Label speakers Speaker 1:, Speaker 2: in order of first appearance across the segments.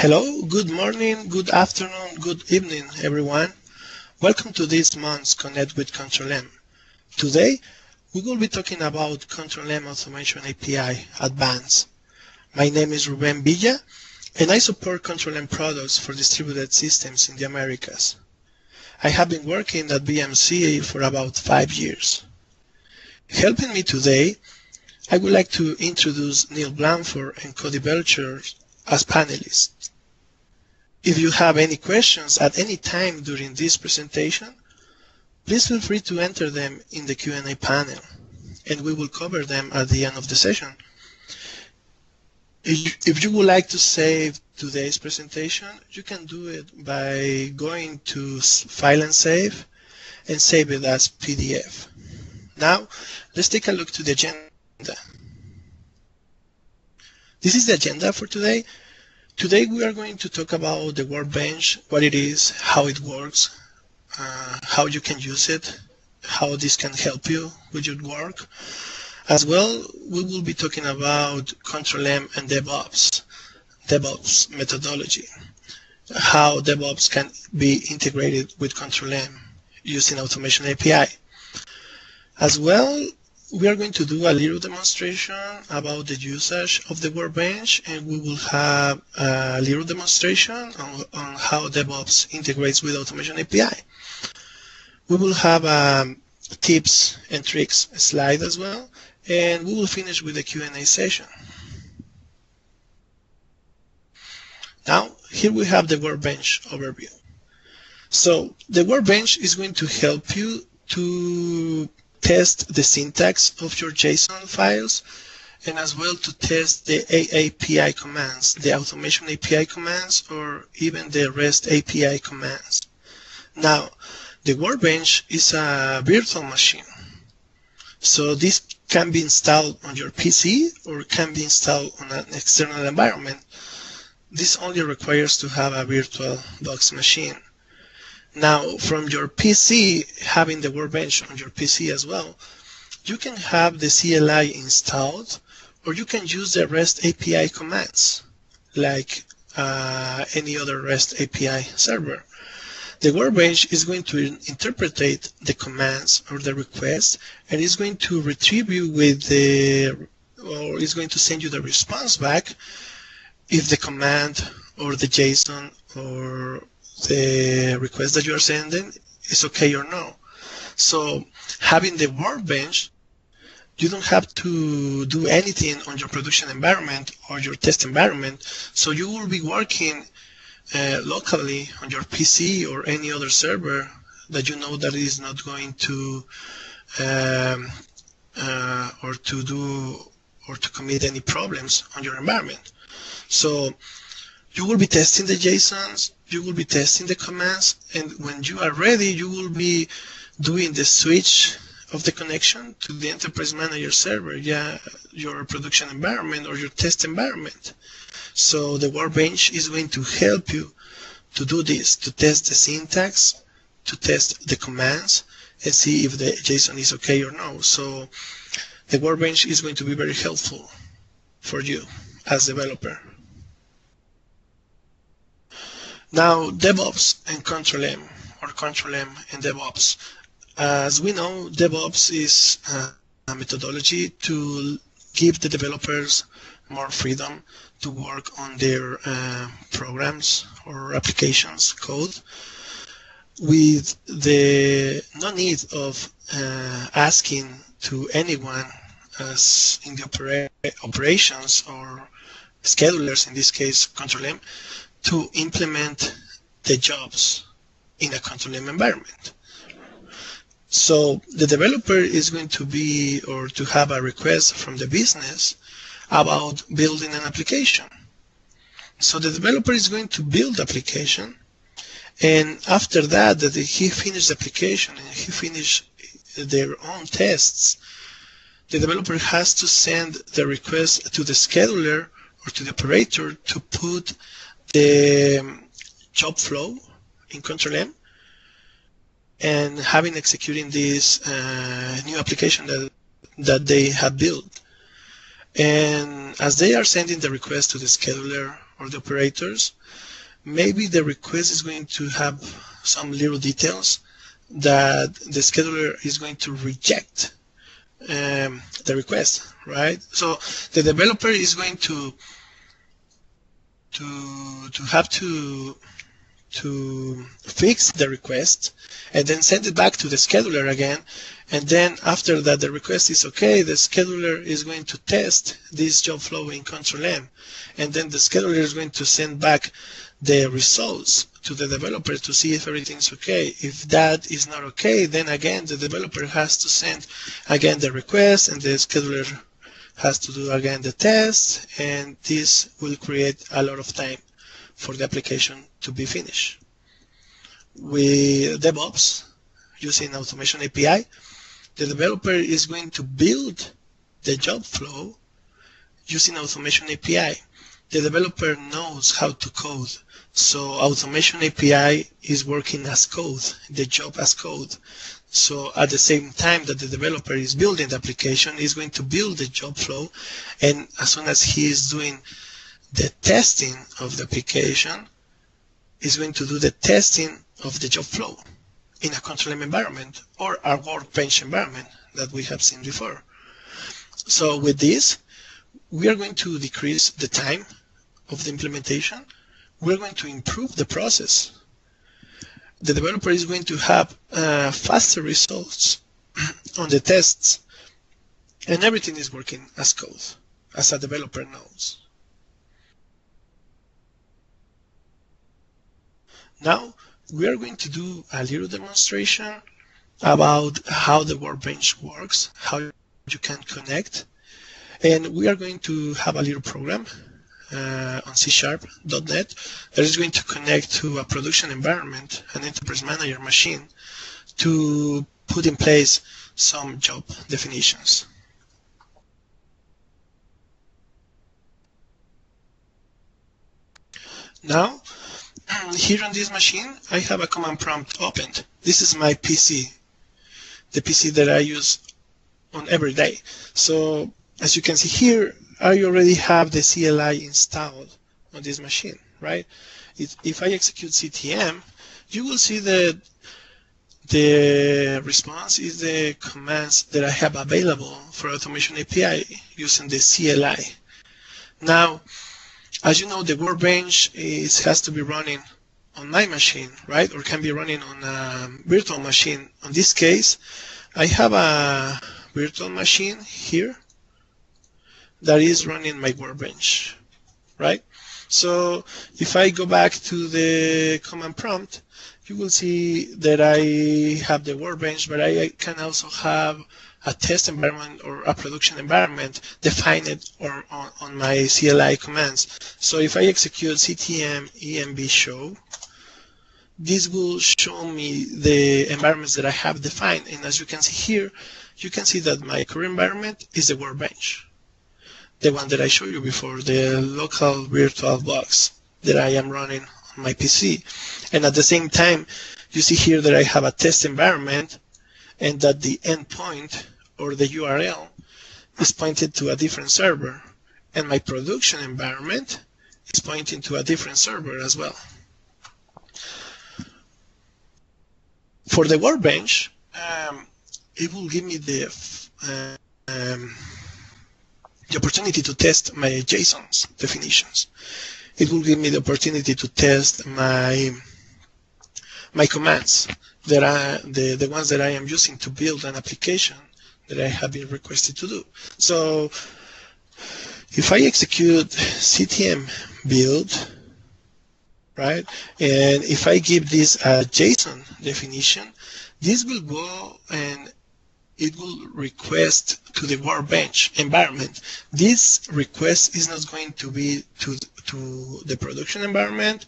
Speaker 1: Hello, good morning, good afternoon, good evening, everyone. Welcome to this month's Connect with Control-M. Today, we will be talking about Control-M Automation API Advanced. My name is Ruben Villa, and I support Control-M products for distributed systems in the Americas. I have been working at BMC for about 5 years. Helping me today, I would like to introduce Neil Blanford and Cody Belcher as panelists. If you have any questions at any time during this presentation, please feel free to enter them in the Q&A panel, and we will cover them at the end of the session. If you would like to save today's presentation, you can do it by going to File and Save it as PDF. Now, let's take a look to the agenda. This is the agenda for today. Today we are going to talk about the WorkBench, what it is, how it works, how you can use it, how this can help you with your work. As well, we will be talking about Control-M and DevOps methodology, how DevOps can be integrated with Control-M using Automation API. As well, we are going to do a little demonstration about the usage of the WorkBench, and we will have a little demonstration on how DevOps integrates with Automation API. We will have tips and tricks slide as well, and we will finish with the Q&A session. Now, here we have the WorkBench overview. So the WorkBench is going to help you to test the syntax of your JSON files, and as well to test the API commands, the Automation API commands, or even the REST API commands. Now, the WorkBench is a virtual machine, so this can be installed on your PC or can be installed on an external environment. This only requires to have a VirtualBox machine. Now, from your PC, having the WorkBench on your PC as well, you can have the CLI installed, or you can use the REST API commands, like any other REST API server. The WorkBench is going to interpret the commands or the request, and is going to retrieve you with or is going to send you the response back if the command or the JSON or the request that you are sending is okay or no. So having the WorkBench, you don't have to do anything on your production environment or your test environment. So you will be working locally on your PC or any other server that you know that is not going to or to commit any problems on your environment. So you will be testing the JSONs, you will be testing the commands, and when you are ready, you will be doing the switch of the connection to the Enterprise Manager server, your production environment or your test environment. So the WorkBench is going to help you to do this, to test the syntax, to test the commands, and see if the JSON is okay or no. So the WorkBench is going to be very helpful for you as a developer. Now, DevOps and Control-M, or Control-M and DevOps. As we know, DevOps is a methodology to give the developers more freedom to work on their programs or applications code with the no need of asking to anyone as in the operations or schedulers, in this case Control-M, to implement the jobs in a Control-M environment. So the developer is going to be or to have a request from the business about building an application. So the developer is going to build the application, and after that he finished the application and he finished their own tests, the developer has to send the request to the scheduler or to the operator to put the job flow in Control-M and having executing this new application that they have built. And as they are sending the request to the scheduler or the operators, maybe the request is going to have some little details that the scheduler is going to reject the request, right? So the developer is going to have to fix the request and then send it back to the scheduler again. And then after that the request is okay, the scheduler is going to test this job flow in Control-M. And then the scheduler is going to send back the results to the developer to see if everything's okay. If that is not okay, then again the developer has to send again the request, and the scheduler has to do again the test, and this will create a lot of time for the application to be finished. With DevOps, using Automation API, the developer is going to build the job flow using Automation API. The developer knows how to code, so Automation API is working as code, the job as code. So at the same time that the developer is building the application, he's going to build the job flow, and as soon as he is doing the testing of the application, he's going to do the testing of the job flow in a Control-M environment or a WorkBench environment that we have seen before. So with this, we are going to decrease the time of the implementation. We're going to improve the process. The developer is going to have faster results on the tests, and everything is working as code, as a developer knows. Now, we are going to do a little demonstration about how the WorkBench works, how you can connect, and we are going to have a little program on C#.NET that is going to connect to a production environment, an enterprise manager machine, to put in place some job definitions. Now, here on this machine, I have a command prompt opened. This is my PC, the PC that I use on every day. So as you can see here, I already have the CLI installed on this machine, right? If I execute CTM, you will see that the response is the commands that I have available for Automation API using the CLI. Now, as you know, the WorkBench has to be running on my machine, right? Or can be running on a virtual machine. In this case, I have a virtual machine here that is running my WorkBench, right? So if I go back to the command prompt, you will see that I have the WorkBench, but I can also have a test environment or a production environment defined or on my CLI commands. So if I execute ctm env show, this will show me the environments that I have defined. And as you can see here, you can see that my current environment is the WorkBench, the one that I showed you before, the local virtual box that I am running on my PC. And at the same time, you see here that I have a test environment, and that the endpoint or the URL is pointed to a different server, and my production environment is pointing to a different server as well. For the WorkBench, it will give me the opportunity to test my JSON's definitions. It will give me the opportunity to test my commands that are the ones that I am using to build an application that I have been requested to do. So if I execute ctm build, right, and if I give this a JSON definition, this will go and it will request to the WorkBench environment. This request is not going to be to the production environment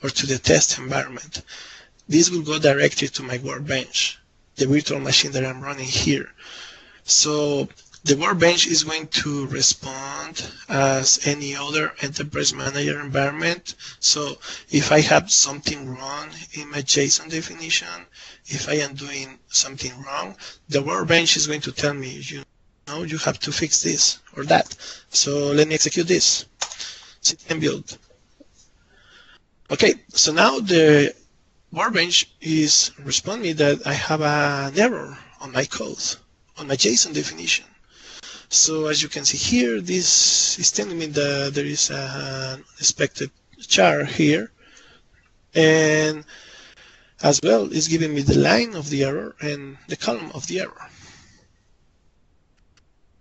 Speaker 1: or to the test environment. This will go directly to my WorkBench, the virtual machine that I'm running here. So the WorkBench is going to respond as any other enterprise manager environment. So if I have something wrong in my JSON definition, if I am doing something wrong, the WorkBench is going to tell me, you know, you have to fix this or that. So let me execute this. ctm build. Okay, so now the workbench is responding me that I have an error on my code, on my JSON definition. So as you can see here, this is telling me that there is an expected char here, and as well it's giving me the line of the error and the column of the error.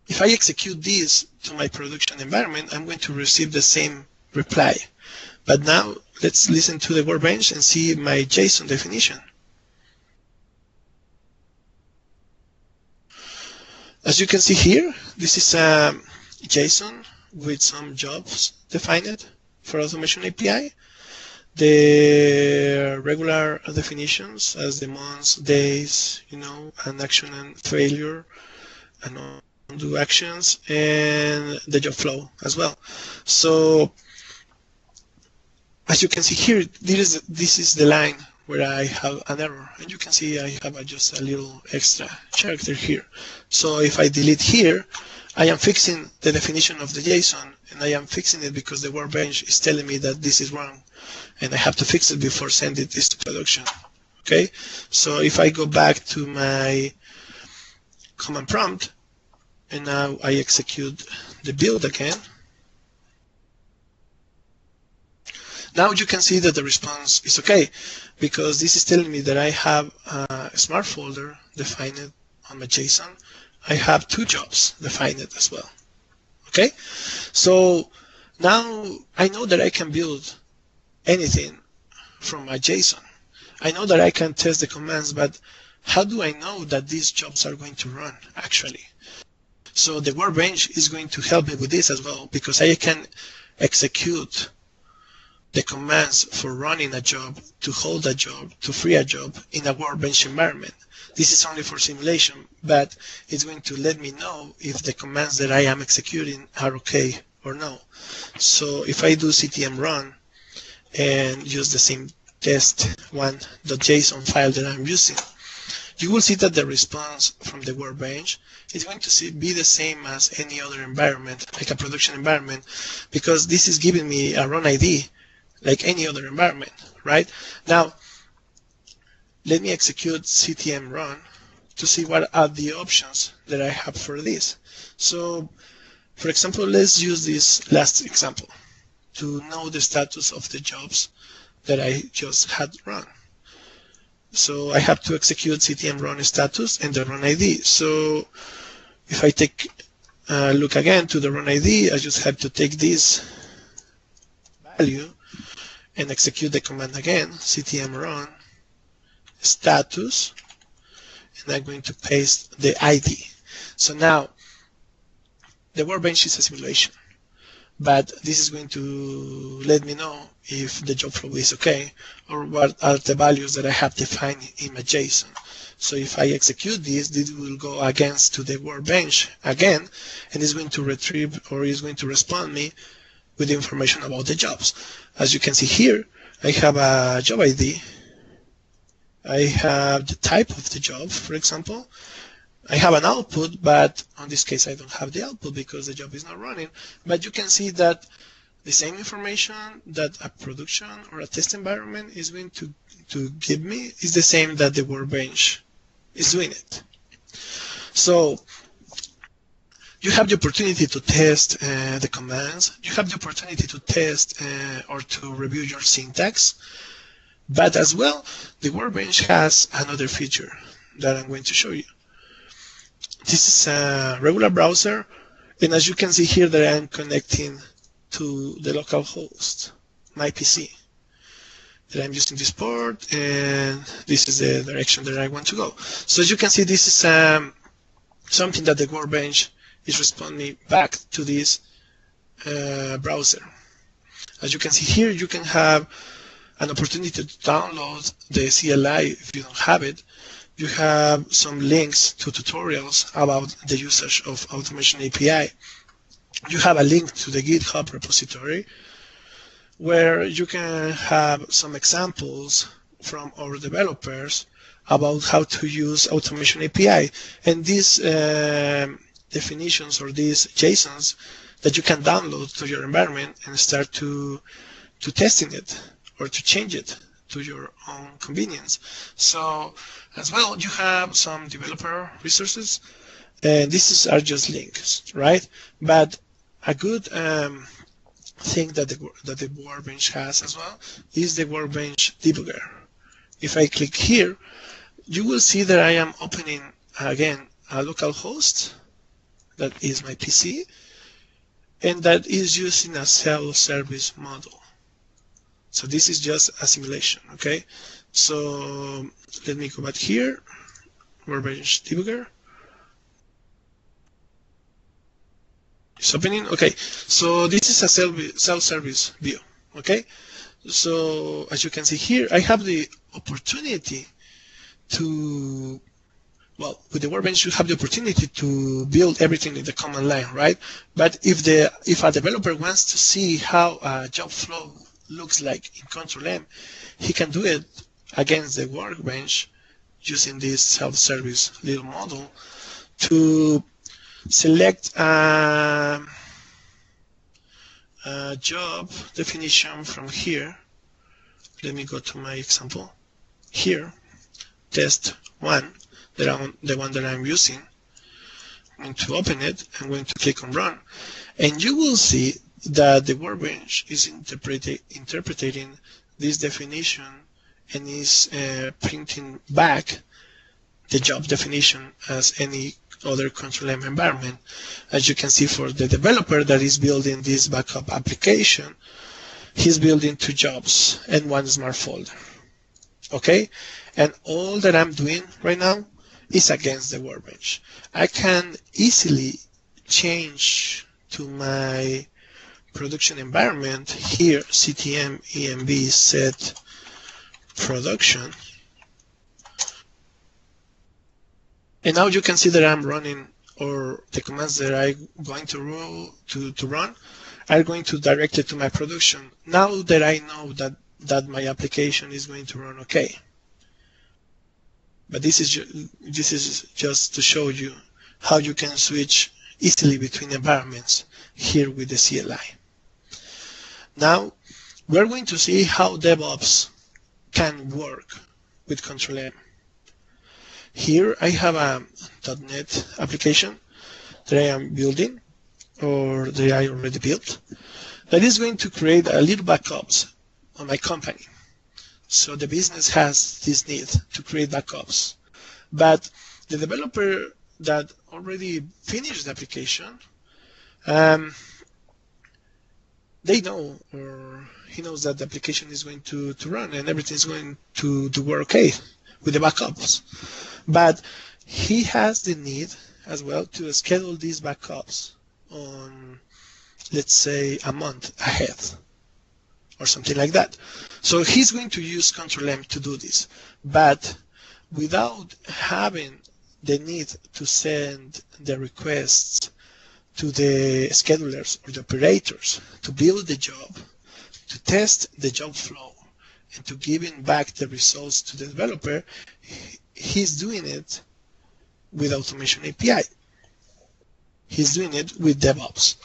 Speaker 1: If I execute this to my production environment, I'm going to receive the same reply. But now let's listen to the workbench and see my JSON definition. As you can see here, this is a JSON with some jobs defined for Automation API. The regular definitions as the months, days, and action and failure, and undo actions, and the job flow as well. So as you can see here, this is the line where I have an error, and you can see I have just a little extra character here. So if I delete here, I am fixing the definition of the JSON, and I am fixing it because the workbench is telling me that this is wrong, and I have to fix it before sending this to production. Okay, so if I go back to my command prompt, and now I execute the build again, now you can see that the response is okay, because this is telling me that I have a smart folder defined on my JSON. I have 2 jobs defined as well. Okay, so now I know that I can build anything from my JSON. I know that I can test the commands, but how do I know that these jobs are going to run actually? So the workbench is going to help me with this as well, because I can execute the commands for running a job, to hold a job, to free a job in a workbench environment. This is only for simulation, but it's going to let me know if the commands that I am executing are okay or no. So if I do ctm run and use the same test1.json file that I'm using, you will see that the response from the workbench is going to be the same as any other environment, like a production environment, because this is giving me a run ID like any other environment, right? Now, let me execute ctm run to see what are the options that I have for this. So, for example, let's use this last example to know the status of the jobs that I just had run. So I have to execute ctm run status and the run ID. So if I take a look again to the run ID, I just have to take this value and execute the command again, ctm run status, and I'm going to paste the ID. So now the workbench is a simulation, but this is going to let me know if the job flow is okay, or what are the values that I have defined in my JSON. So if I execute this will go against to the workbench again, and it's going to retrieve, or is going to respond me with information about the jobs. As you can see here, I have a job ID, I have the type of the job, for example, I have an output, but in this case I don't have the output because the job is not running. But you can see that the same information that a production or a test environment is going to give me is the same that the workbench is doing it. So you have the opportunity to test the commands, you have the opportunity to test or to review your syntax, but as well, the workbench has another feature that I'm going to show you. This is a regular browser, and as you can see here that I'm connecting to the local host, my PC, that I'm using this port, and this is the direction that I want to go. So as you can see, this is something that the workbench is responding back to this browser. As you can see here, you can have an opportunity to download the CLI if you don't have it. You have some links to tutorials about the usage of Automation API. You have a link to the GitHub repository where you can have some examples from our developers about how to use Automation API. And these definitions or these JSONs that you can download to your environment and start to testing it or to change it to your own convenience. So as well, you have some developer resources, and are just links, right? But a good thing that the Workbench has as well is the Workbench debugger. If I click here, you will see that I am opening again a local host that is my PC, and that is using a self-service model. So this is just a simulation, okay? So let me go back here, Workbench debugger. It's opening, okay. So this is a self-service view, okay? So as you can see here, I have the opportunity to, well, with the Workbench, you have the opportunity to build everything in the command line, right? But if a developer wants to see how a job flow looks like in Control-M, he can do it against the Workbench using this self-service little model to select a job definition from here. Let me go to my example. Here, test 1, the one that I'm using. I'm going to open it. I'm going to click on Run. And you will see that the Workbench is interpreting this definition and is printing back the job definition as any other Control-M environment. As you can see, for the developer that is building this backup application, he's building 2 jobs and 1 smart folder. Okay? And all that I'm doing right now is against the Workbench. I can easily change to my production environment here, ctm env set production. And now you can see that I'm running, or the commands that I'm going to run are going to directly to my production. Now that I know that my application is going to run okay. But this is just to show you how you can switch easily between environments here with the CLI. Now we're going to see how DevOps can work with Control-M. Here I have a .NET application that I am building, or that I already built, that is going to create a little backups on my company. So the business has this need to create backups. But the developer that already finished the application, they know, or he knows that the application is going to run and everything is going to work okay with the backups. But he has the need as well to schedule these backups on, let's say, a month ahead or something like that. So he's going to use Control-M to do this, but without having the need to send the requests to the schedulers or the operators to build the job, to test the job flow, and to giving back the results to the developer. He's doing it with Automation API. He's doing it with DevOps.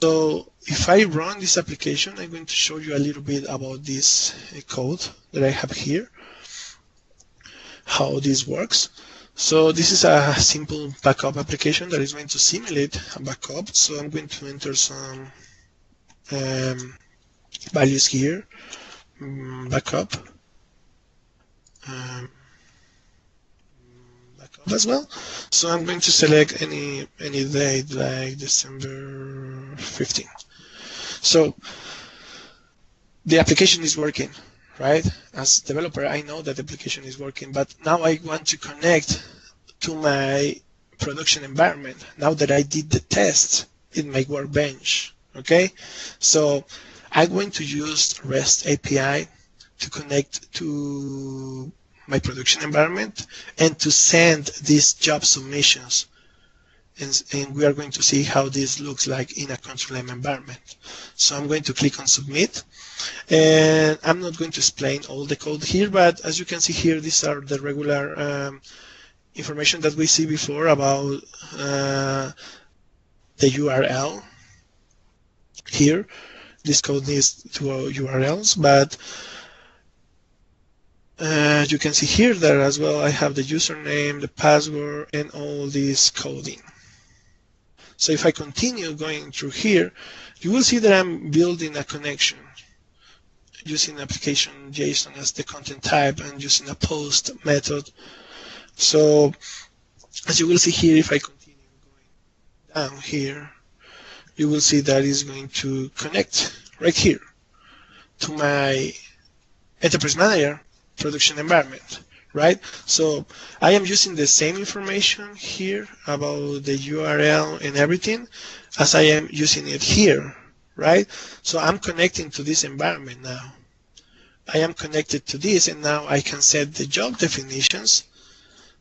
Speaker 1: So if I run this application, I'm going to show you a little bit about this code that I have here, how this works. So this is a simple backup application that is going to simulate a backup. So I'm going to enter some values here, backup as well. So I'm going to select any date, like December 15. So the application is working, right? As developer, I know that the application is working, but now I want to connect to my production environment now that I did the test in my Workbench. Okay, so I'm going to use REST API to connect to my production environment and to send these job submissions. And we are going to see how this looks like in a Control-M environment. So I'm going to click on Submit. And I'm not going to explain all the code here, but as you can see here, these are the regular information that we see before about the URL. Here, this code needs 2 URLs, but You can see here that as well I have the username, the password, and all this coding. So if I continue going through here, you will see that I'm building a connection using application JSON as the content type and using a post method. So as you will see here, if I continue going down here, you will see that it's going to connect right here to my Enterprise Manager production environment, right? So I am using the same information here about the URL and everything as I am using it here, right? So I'm connecting to this environment now. I am connected to this, and now I can set the job definitions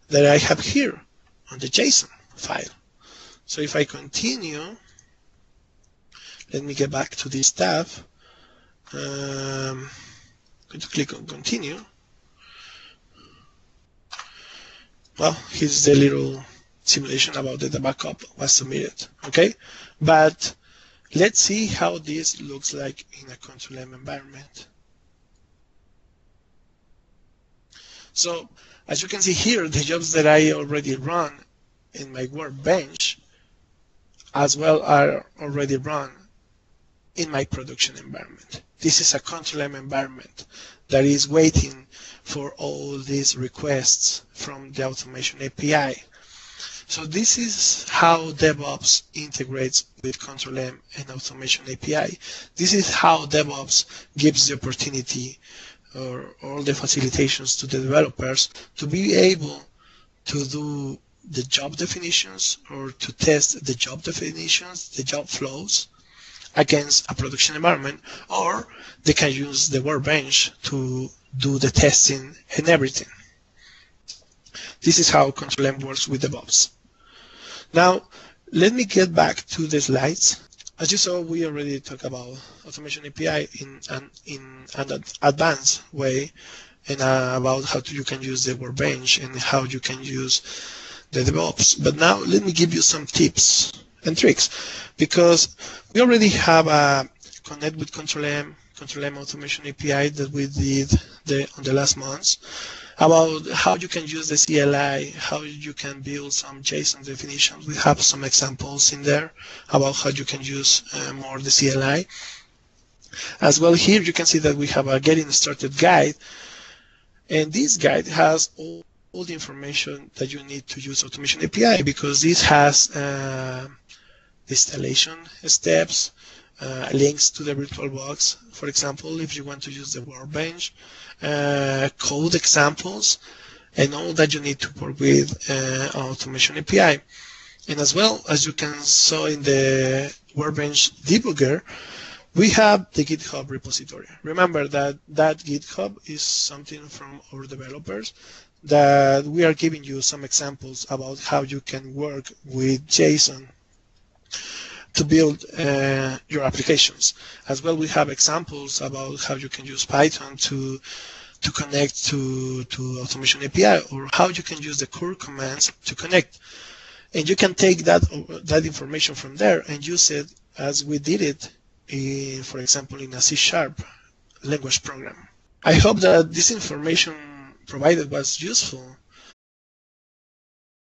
Speaker 1: that I have here on the JSON file. So if I continue, let me get back to this tab. I'm going to click on continue. Well, here's the little simulation about that the backup was submitted, okay? But let's see how this looks like in a Control-M environment. So as you can see here, the jobs that I already run in my workbench as well are already run in my production environment. This is a Control-M environment that is waiting for all these requests from the Automation API. So this is how DevOps integrates with Control-M and Automation API. This is how DevOps gives the opportunity or all the facilitations to the developers to be able to do the job definitions or to test the job definitions, the job flows against a production environment, or they can use the workbench to do the testing and everything. This is how Control-M works with DevOps. Now, let me get back to the slides. As you saw, we already talked about Automation API in an advanced way, and about how you can use the workbench and how you can use the DevOps. But now let me give you some tips and tricks, because we already have a connect with Control-M Automation API that we did on the last months, about how you can use the CLI, how you can build some JSON definitions. We have some examples in there about how you can use more the CLI. As well, here you can see that we have a getting started guide, and this guide has all the information that you need to use Automation API, because this has the installation steps, links to the VirtualBox, for example, if you want to use the workbench, code examples, and all that you need to work with Automation API. And as well, as you can saw in the workbench debugger, we have the GitHub repository. Remember that GitHub is something from our developers, that we are giving you some examples about how you can work with JSON to build your applications. As well, we have examples about how you can use Python to connect to Automation API, or how you can use the core commands to connect. And you can take that information from there and use it as we did it, for example, in a C# language program. I hope that this information provided was useful,